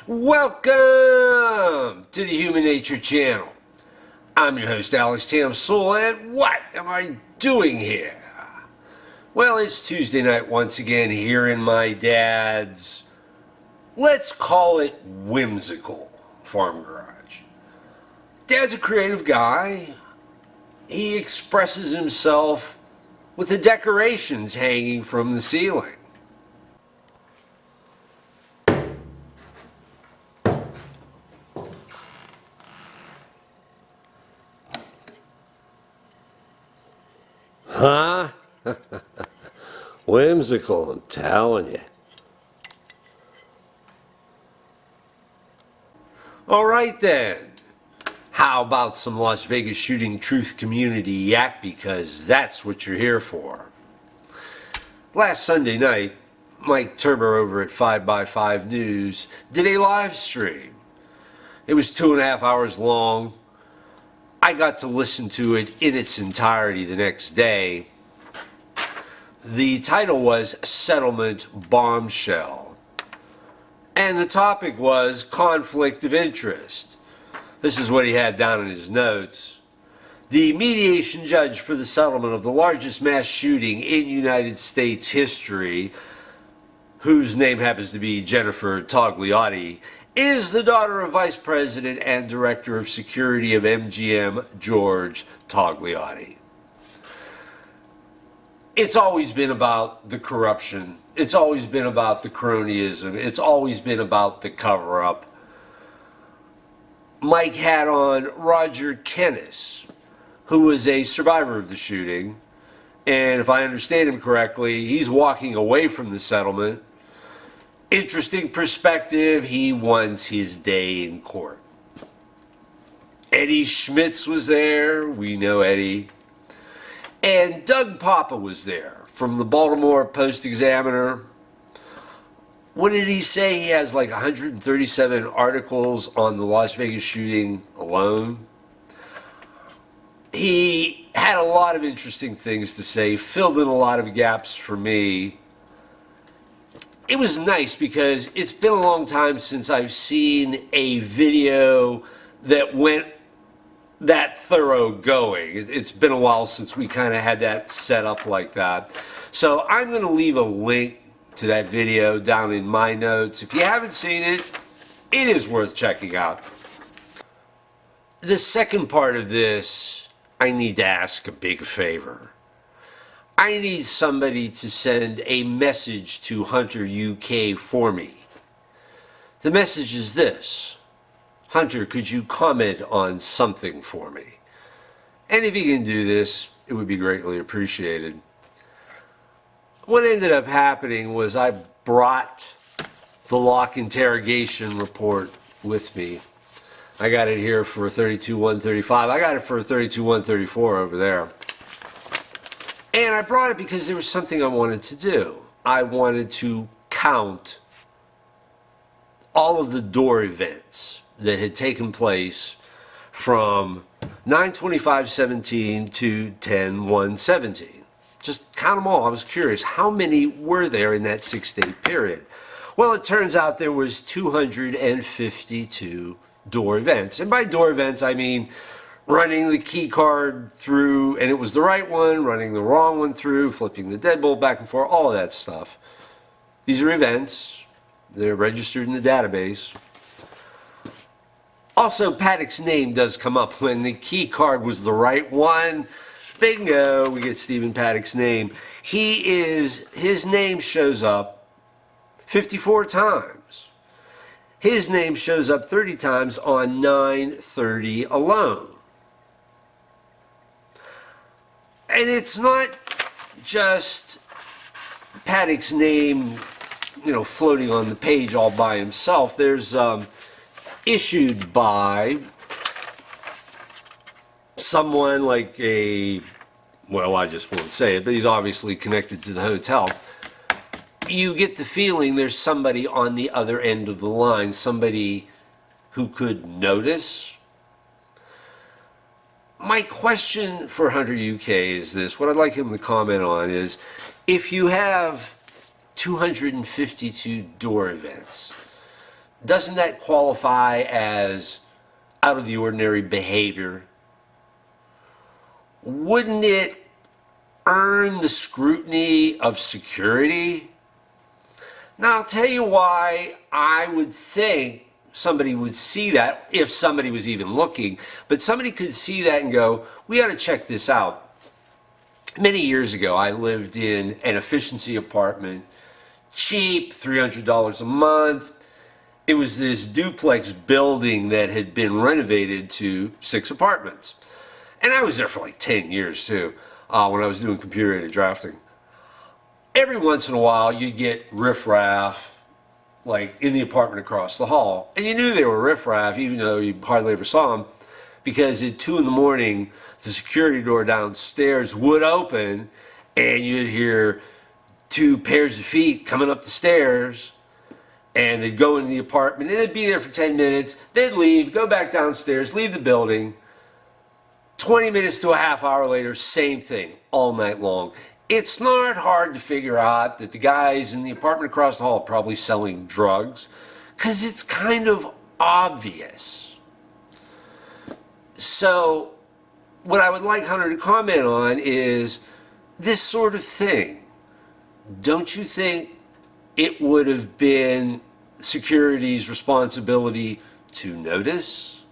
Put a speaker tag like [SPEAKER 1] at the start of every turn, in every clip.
[SPEAKER 1] Welcome to the Human Nature Channel. I'm your host, mtamsula, and what am I doing here? Well, it's Tuesday night once again here in my dad's, let's call it whimsical farm garage. Dad's a creative guy. He expresses himself with the decorations hanging from the ceiling. Huh? Whimsical, I'm telling you. All right then. How about some Las Vegas Shooting Truth Community yak, because that's what you're here for. Last Sunday night, Mike Turber over at 5x5 News did a live stream. It was 2.5 hours long. I got to listen to it in its entirety the next day. The title was Settlement Bombshell. And the topic was conflict of interest. This is what he had down in his notes. The mediation judge for the settlement of the largest mass shooting in United States history, whose name happens to be Jennifer Togliatti, is the daughter of Vice President and Director of Security of MGM, George Togliatti. It's always been about the corruption. It's always been about the cronyism. It's always been about the cover-up. Mike had on Roger Kennis, who was a survivor of the shooting. And if I understand him correctly, he's walking away from the settlement. Interesting perspective. He wants his day in court. Eddie Schmitz was there. We know Eddie. And Doug Papa was there from the Baltimore Post-Examiner. What did he say? He has like 137 articles on the Las Vegas shooting alone. He had a lot of interesting things to say, filled in a lot of gaps for me. It was nice because it's been a long time since I've seen a video that went that thorough going. It's been a while since we kind of had that set up like that. So I'm going to leave a link to that video down in my notes. If you haven't seen it, it is worth checking out. The second part of this, I need to ask a big favor. I need somebody to send a message to Hunter UK for me. The message is this: Hunter, could you comment on something for me? And if you can do this, it would be greatly appreciated. What ended up happening was I brought the lock interrogation report with me. I got it here for 32-135. I got it for 32-134 over there. And I brought it because there was something I wanted to do. I wanted to count all of the door events that had taken place from 9/25/17 to 10/1/17. Just count them all. I was curious, how many were there in that 6-day period? Well, it turns out there was 252 door events. And by door events, I mean running the key card through, and it was the right one, running the wrong one through, flipping the deadbolt back and forth, all of that stuff. These are events. They're registered in the database. Also, Paddock's name does come up when the key card was the right one. Bingo, we get Stephen Paddock's name. His name shows up 54 times. His name shows up 30 times on 9/30 alone. And it's not just Paddock's name, floating on the page all by himself. There's issued by someone like I just won't say it, but he's obviously connected to the hotel. You get the feeling there's somebody on the other end of the line, somebody who could notice. My question for Hunter UK is this. What I'd like him to comment on is, if you have 252 door events, doesn't that qualify as out of the ordinary behavior? Wouldn't it earn the scrutiny of security? Now, I'll tell you why I would think somebody would see that, if somebody was even looking, but somebody could see that and go, we ought to check this out. Many years ago, I lived in an efficiency apartment, cheap, $300 a month. It was this duplex building that had been renovated to 6 apartments. And I was there for like 10 years too, when I was doing computer-aided drafting. Every once in a while, you'd get riffraff, like in the apartment across the hall. And you knew they were riffraff, even though you hardly ever saw them, because at 2 in the morning, the security door downstairs would open, and you'd hear 2 pairs of feet coming up the stairs, and they'd go into the apartment, and they'd be there for 10 minutes, they'd leave, go back downstairs, leave the building. 20 minutes to a half hour later, same thing, all night long. It's not hard to figure out that the guys in the apartment across the hall are probably selling drugs, because it's kind of obvious. So, what I would like Hunter to comment on is this sort of thing. Don't you think it would have been security's responsibility to notice?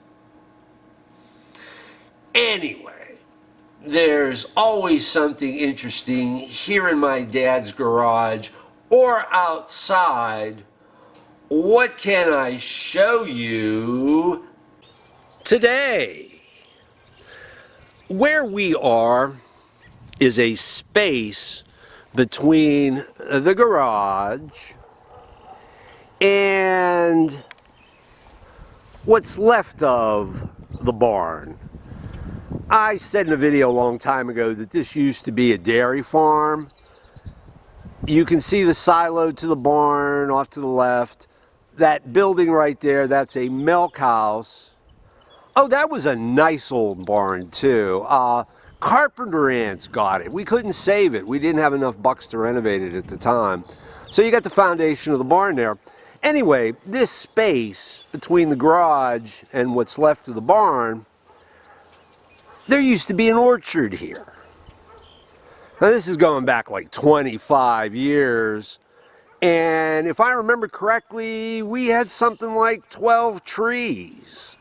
[SPEAKER 1] Anyway, there's always something interesting here in my dad's garage or outside. What can I show you today? Where we are is a space between the garage and what's left of the barn. I said in a video a long time ago that this used to be a dairy farm. You can see the silo to the barn off to the left. That building right there, that's a milk house. Oh, that was a nice old barn too. Carpenter ants got it. We couldn't save it. We didn't have enough bucks to renovate it at the time. So you got the foundation of the barn there. Anyway, this space between the garage and what's left of the barn, there used to be an orchard here. Now this is going back like 25 years. And if I remember correctly, we had something like 12 trees.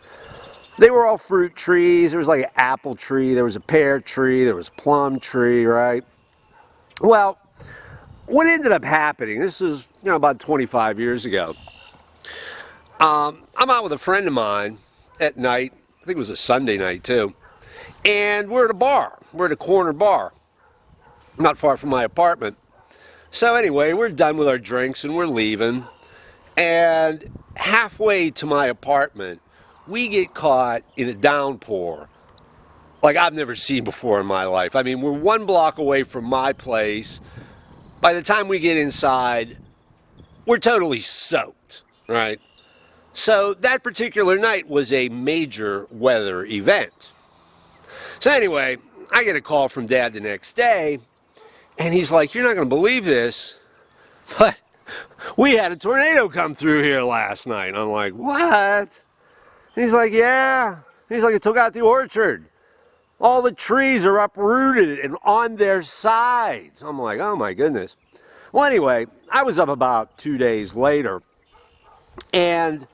[SPEAKER 1] They were all fruit trees. There was like an apple tree, there was a pear tree, there was a plum tree, right? Well, what ended up happening, this was, about 25 years ago. I'm out with a friend of mine at night. I think it was a Sunday night too. And we're at a bar. We're at a corner bar, not far from my apartment. So anyway, we're done with our drinks and we're leaving. And halfway to my apartment, we get caught in a downpour like I've never seen before in my life. I mean, we're 1 block away from my place. By the time we get inside, we're totally soaked, right? So that particular night was a major weather event. So anyway, I get a call from Dad the next day, and he's like, you're not going to believe this, but we had a tornado come through here last night. And I'm like, what? And he's like, yeah. And he's like, it took out the orchard. All the trees are uprooted and on their sides. I'm like, oh my goodness. Well, anyway, I was up about 2 days later, and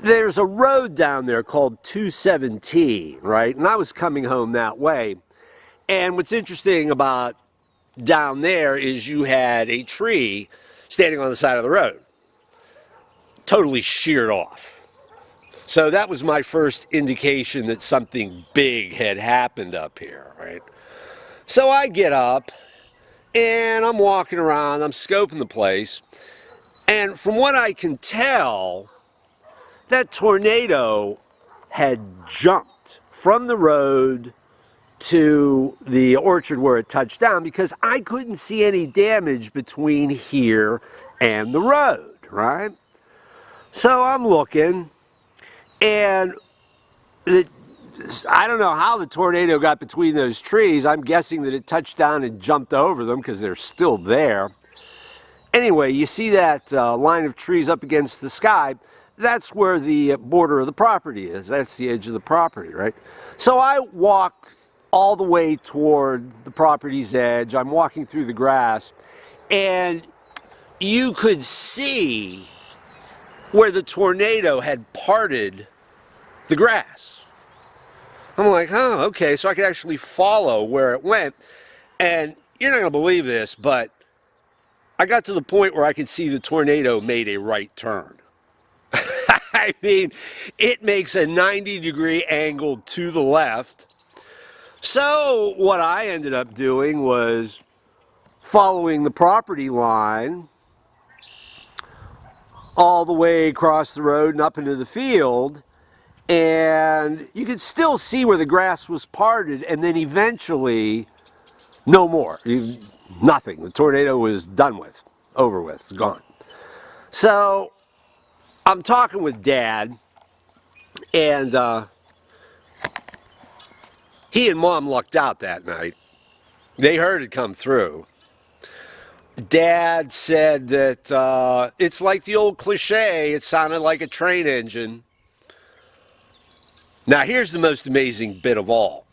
[SPEAKER 1] there's a road down there called 217, right? And I was coming home that way. And what's interesting about down there is you had a tree standing on the side of the road, totally sheared off. So that was my first indication that something big had happened up here, right? So I get up and I'm walking around, I'm scoping the place, and from what I can tell, that tornado had jumped from the road to the orchard where it touched down, because I couldn't see any damage between here and the road, right? So I'm looking, and I don't know how the tornado got between those trees. I'm guessing that it touched down and jumped over them because they're still there. Anyway, you see that line of trees up against the sky? That's where the border of the property is. That's the edge of the property, right? So I walk all the way toward the property's edge. I'm walking through the grass, and you could see where the tornado had parted the grass. I'm like, oh, okay, so I could actually follow where it went. And you're not going to believe this, but I got to the point where I could see the tornado made a right turn. I mean, it makes a 90-degree angle to the left. So what I ended up doing was following the property line all the way across the road and up into the field, and you could still see where the grass was parted, and then eventually no more. Nothing. The tornado was done with, over with, it's gone. So I'm talking with Dad, and he and Mom lucked out that night. They heard it come through. Dad said that it's like the old cliche, it sounded like a train engine. Now here's the most amazing bit of all.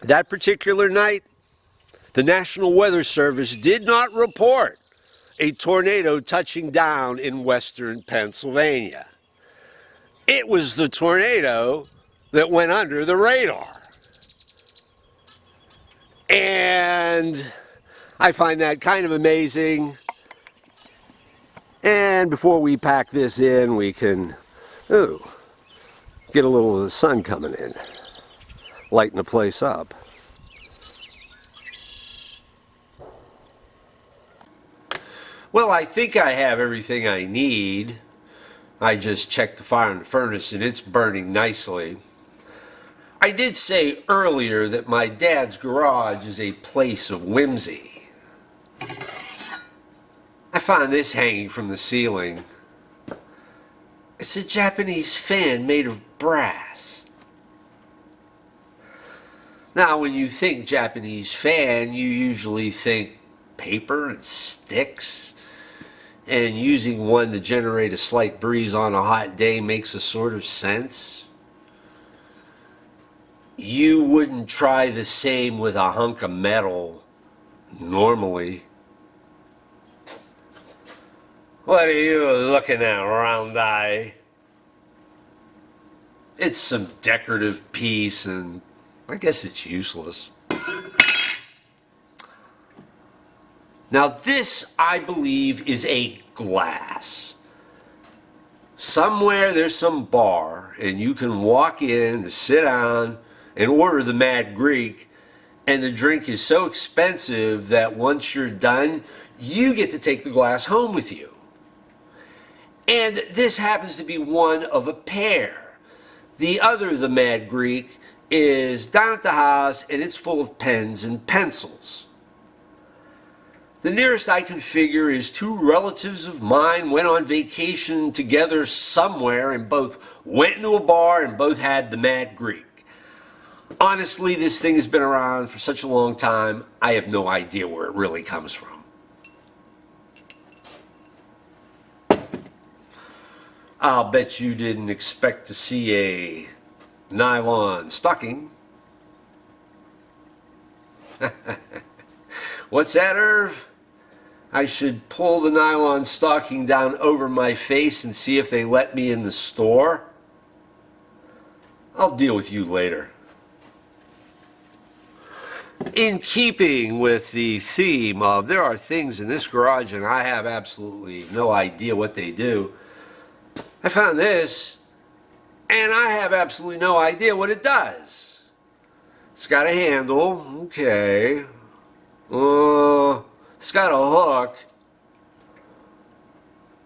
[SPEAKER 1] That particular night, the National Weather Service did not report a tornado touching down in western Pennsylvania. It was the tornado that went under the radar. And I find that kind of amazing. And before we pack this in, we can get a little of the sun coming in, lighten the place up. Well, I think I have everything I need. I just checked the fire in the furnace and it's burning nicely. I did say earlier that my dad's garage is a place of whimsy. I found this hanging from the ceiling. It's a Japanese fan made of brass. Now, when you think Japanese fan, you usually think paper and sticks. And using one to generate a slight breeze on a hot day makes a sort of sense. You wouldn't try the same with a hunk of metal normally. What are you looking at, round eye? It's some decorative piece, and I guess it's useless. Now this, I believe, is a glass. Somewhere there's some bar, and you can walk in, sit down, and order the Mad Greek, and the drink is so expensive that once you're done, you get to take the glass home with you. And this happens to be one of a pair. The other, the Mad Greek, is down at the house, and it's full of pens and pencils. The nearest I can figure is two relatives of mine went on vacation together somewhere and both went into a bar and both had the Mad Greek. Honestly, this thing has been around for such a long time, I have no idea where it really comes from. I'll bet you didn't expect to see a nylon stocking. What's that, Irv? I should pull the nylon stocking down over my face and see if they let me in the store? I'll deal with you later. In keeping with the theme of there are things in this garage and I have absolutely no idea what they do, I found this and I have absolutely no idea what it does. It's got a handle, okay. It's got a hook.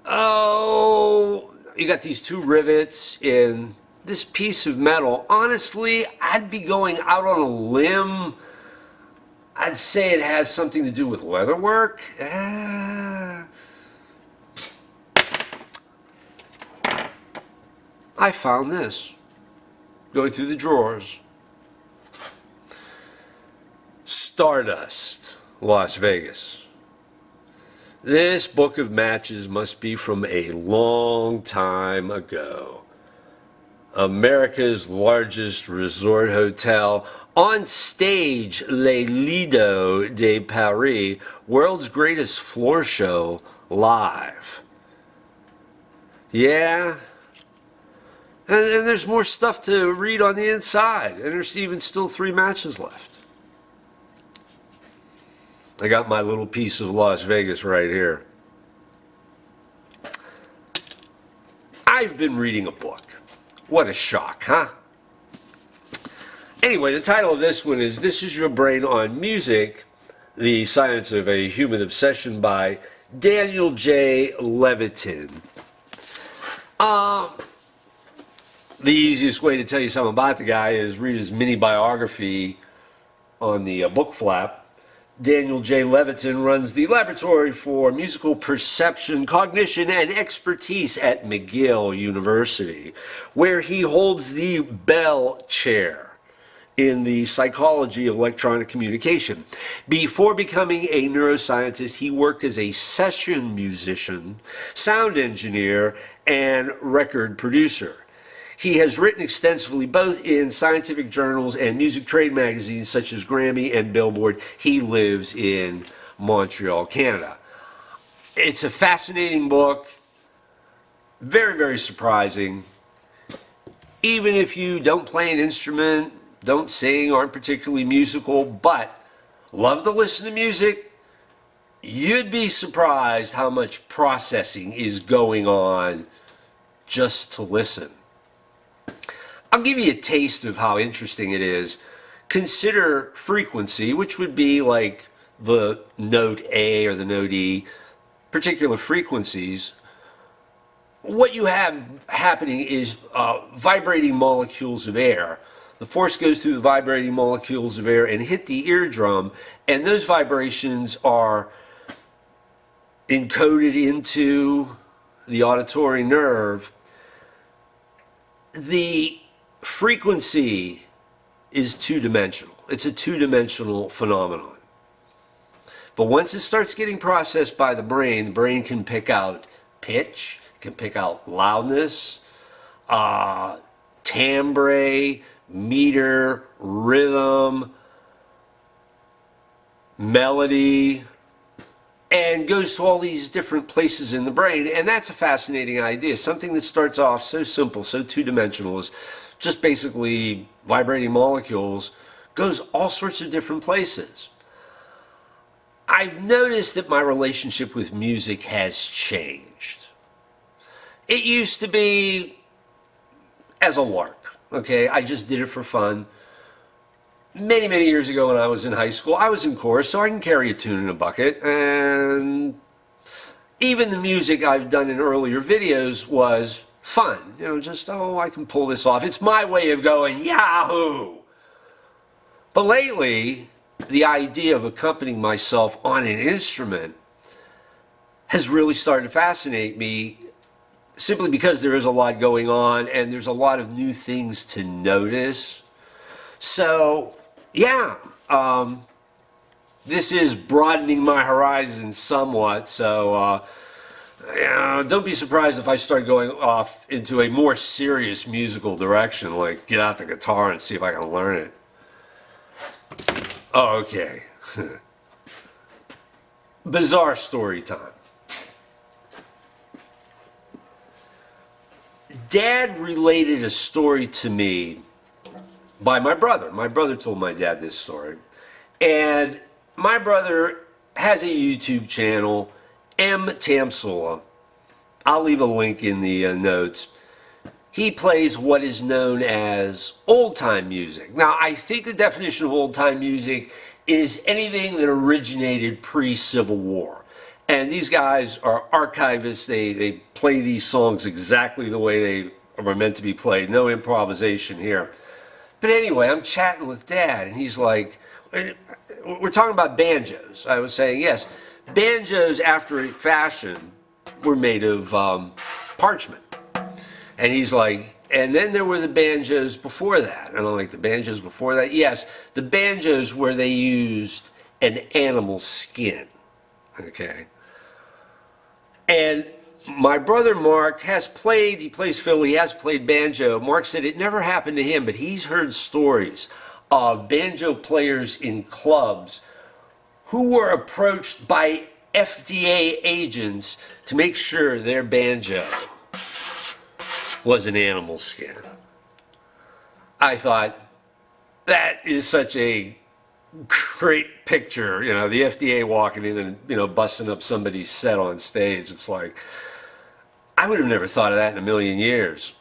[SPEAKER 1] Oh, you got these two rivets in this piece of metal. Honestly, I'd be going out on a limb. I'd say it has something to do with leatherwork. I found this going through the drawers. Stardust, Las Vegas. This book of matches must be from a long time ago. America's largest resort hotel, on stage Le Lido de Paris, world's greatest floor show, live. Yeah. And there's more stuff to read on the inside, and there's even still 3 matches left. I got my little piece of Las Vegas right here. I've been reading a book. What a shock, huh? Anyway, the title of this one is This Is Your Brain on Music, The Science of a Human Obsession by Daniel J. Levitin. The easiest way to tell you something about the guy is read his mini biography on the book flap. Daniel J. Levitin runs the Laboratory for Musical Perception, Cognition, and Expertise at McGill University, where he holds the Bell Chair in the Psychology of Electronic Communication. Before becoming a neuroscientist, he worked as a session musician, sound engineer, and record producer. He has written extensively both in scientific journals and music trade magazines such as Grammy and Billboard. He lives in Montreal, Canada. It's a fascinating book, very, very surprising. Even if you don't play an instrument, don't sing, aren't particularly musical, but love to listen to music, you'd be surprised how much processing is going on just to listen. I'll give you a taste of how interesting it is. Consider frequency, which would be like the note A or the note E, particular frequencies. What you have happening is vibrating molecules of air. The force goes through the vibrating molecules of air and hit the eardrum, and those vibrations are encoded into the auditory nerve. The frequency is two-dimensional. It's a two-dimensional phenomenon. But once it starts getting processed by the brain can pick out pitch, can pick out loudness, timbre, meter, rhythm, melody, and goes to all these different places in the brain. And that's a fascinating idea. Something that starts off so simple, so two-dimensional, is just basically vibrating molecules, goes all sorts of different places. I've noticed that my relationship with music has changed. It used to be as a lark, okay? I just did it for fun. Many, many years ago when I was in high school, I was in chorus, so I can carry a tune in a bucket. And even the music I've done in earlier videos was fun. You know, just, oh, I can pull this off. It's my way of going, yahoo! But lately, the idea of accompanying myself on an instrument has really started to fascinate me, simply because there is a lot going on and there's a lot of new things to notice. So, yeah, this is broadening my horizons somewhat. So, don't be surprised if I start going off into a more serious musical direction, like get out the guitar and see if I can learn it. Oh, okay. Bizarre story time. Dad related a story to me by my brother. My brother told my dad this story. And my brother has a YouTube channel, mtamsula. I'll leave a link in the notes. He plays what is known as old-time music. Now, I think the definition of old-time music is anything that originated pre-Civil War. And these guys are archivists. They play these songs exactly the way they are meant to be played. No improvisation here. But anyway, I'm chatting with Dad, and he's like, we're talking about banjos. I was saying, yes, banjos after a fashion were made of parchment. And he's like, and then there were the banjos before that. And I'm like, the banjos before that? Yes, the banjos where they used an animal skin. Okay. And my brother Mark has played, he plays fiddle, he has played banjo. Mark said it never happened to him, but he's heard stories of banjo players in clubs who were approached by FDA agents to make sure their banjo was an animal skin. I thought, that is such a great picture, you know, the FDA walking in and, you know, busting up somebody's set on stage. It's like, I would have never thought of that in a million years.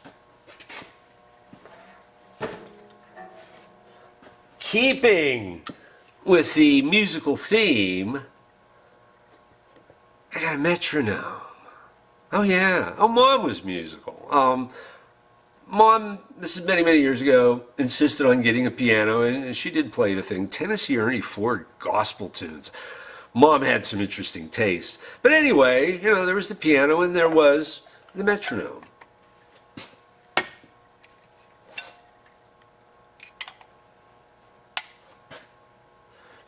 [SPEAKER 1] Keeping with the musical theme, I got a metronome. Oh yeah, oh Mom was musical. Mom, this is many, many years ago, insisted on getting a piano, and she did play the thing. Tennessee Ernie Ford gospel tunes. Mom had some interesting taste. But anyway, you know, there was the piano and there was the metronome.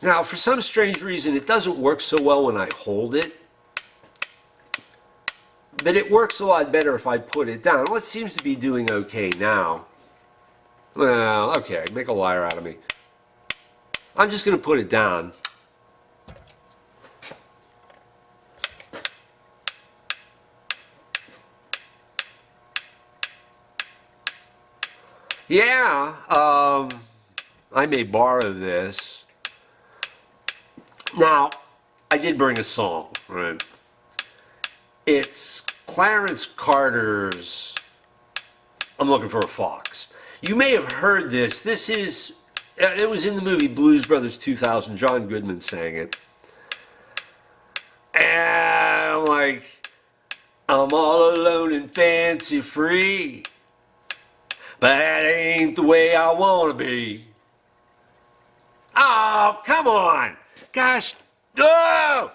[SPEAKER 1] Now, for some strange reason, it doesn't work so well when I hold it. But it works a lot better if I put it down. Well, it seems to be doing okay now. Well, okay, make a liar out of me. I'm just going to put it down. Yeah, I may borrow this. Now, I did bring a song, right? It's Clarence Carter's I'm Looking for a Fox. You may have heard this. This is, it was in the movie Blues Brothers 2000. John Goodman sang it. And I'm like, I'm all alone and fancy free, but that ain't the way I want to be. Oh, come on. Gosh. Oh!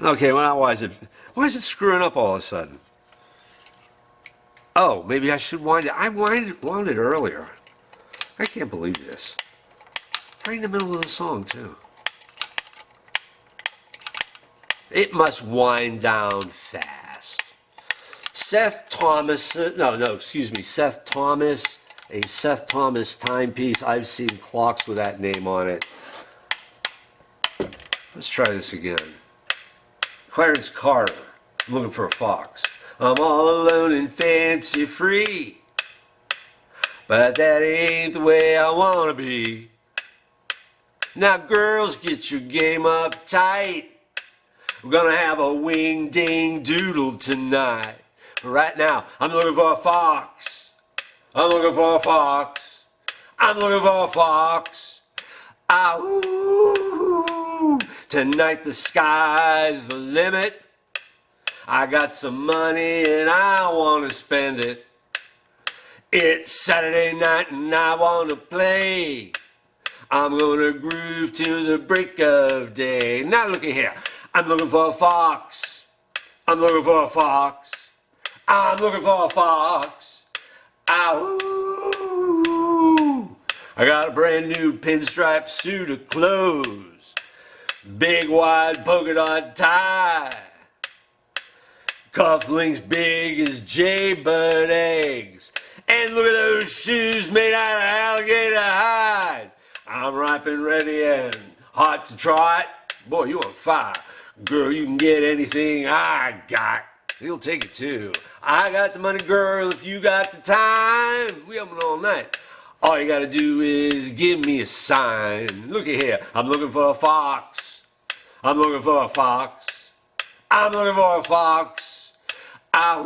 [SPEAKER 1] Okay, well, why is it screwing up all of a sudden? Oh, maybe I should wind it. I wound it earlier. I can't believe this. Right in the middle of the song, too. It must wind down fast. Seth Thomas, Seth Thomas, a Seth Thomas timepiece. I've seen clocks with that name on it. Let's try this again. Clarence Carter, I'm looking for a fox. I'm all alone and fancy free, but that ain't the way I want to be. Now girls, get your game up tight. We're gonna have a wing ding doodle tonight. But right now, I'm looking for a fox. I'm looking for a fox. I'm looking for a fox. Ah, ooh, tonight the sky's the limit. I got some money and I want to spend it. It's Saturday night and I want to play. I'm gonna groove to the break of day. Now look at here. I'm looking for a fox. I'm looking for a fox. I'm looking for a fox. Ow. I got a brand new pinstripe suit of clothes. Big wide polka dot tie. Cufflinks big as jaybird eggs. And look at those shoes made out of alligator hide. I'm ripe and ready and hot to trot. Boy, you on fire. Girl, you can get anything I got. He'll take it too. I got the money, girl, if you got the time. We open all night. All you gotta do is give me a sign. Look at here. I'm looking for a fox. I'm looking for a fox. I'm looking for a fox. Ow.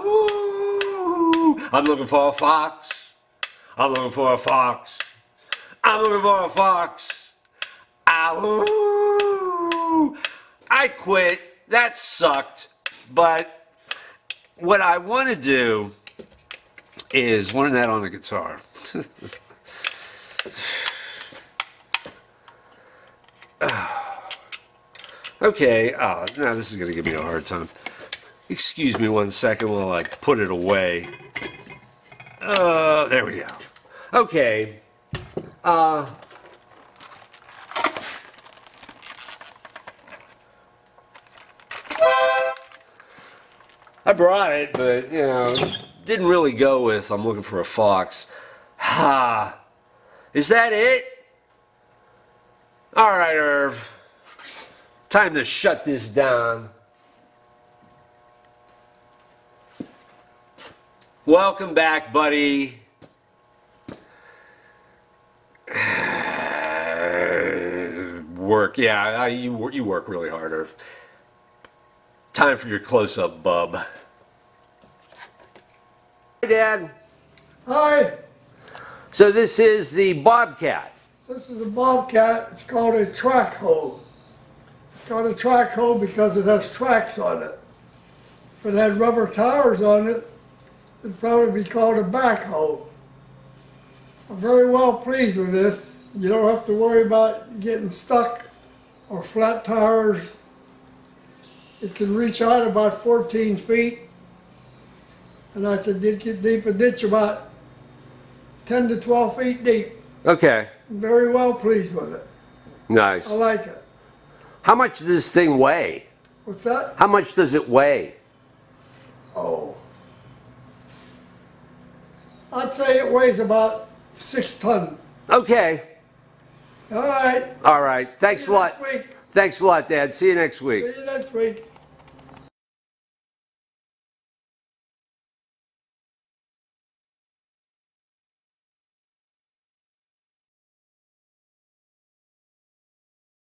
[SPEAKER 1] I'm looking for a fox. I'm looking for a fox. I'm looking for a fox. Ow. I quit. That sucked. But what I want to do is learn that on the guitar. Okay. Now this is going to give me a hard time. Excuse me 1 second while I put it away. There we go. Okay. I brought it, but, you know, didn't really go with I'm looking for a fox. Ha! Is that it? All right, Irv. Time to shut this down. Welcome back, buddy. Work, yeah, you work really hard, Irv. Time for your close-up, bub. Hey, Dad.
[SPEAKER 2] Hi,
[SPEAKER 1] So this is the Bobcat.
[SPEAKER 2] this is a Bobcat. It's called a track hoe. It's called a track hoe because it has tracks on it. If it had rubber tires on it, it'd probably be called a backhoe. I'm very well pleased with this. You don't have to worry about getting stuck or flat tires. It can reach out about 14 feet, and I can get deep a ditch about 10 to 12 feet deep.
[SPEAKER 1] Okay,
[SPEAKER 2] I'm very well pleased with it.
[SPEAKER 1] nice.
[SPEAKER 2] I like it.
[SPEAKER 1] How much does this thing weigh?
[SPEAKER 2] What's that?
[SPEAKER 1] How much does it weigh?
[SPEAKER 2] Oh, I'd say it weighs about 6 tons.
[SPEAKER 1] Okay.
[SPEAKER 2] All right.
[SPEAKER 1] All right. Thanks
[SPEAKER 2] See
[SPEAKER 1] a
[SPEAKER 2] you
[SPEAKER 1] lot.
[SPEAKER 2] next week.
[SPEAKER 1] Thanks a lot, Dad. See you next week.
[SPEAKER 2] See you next week.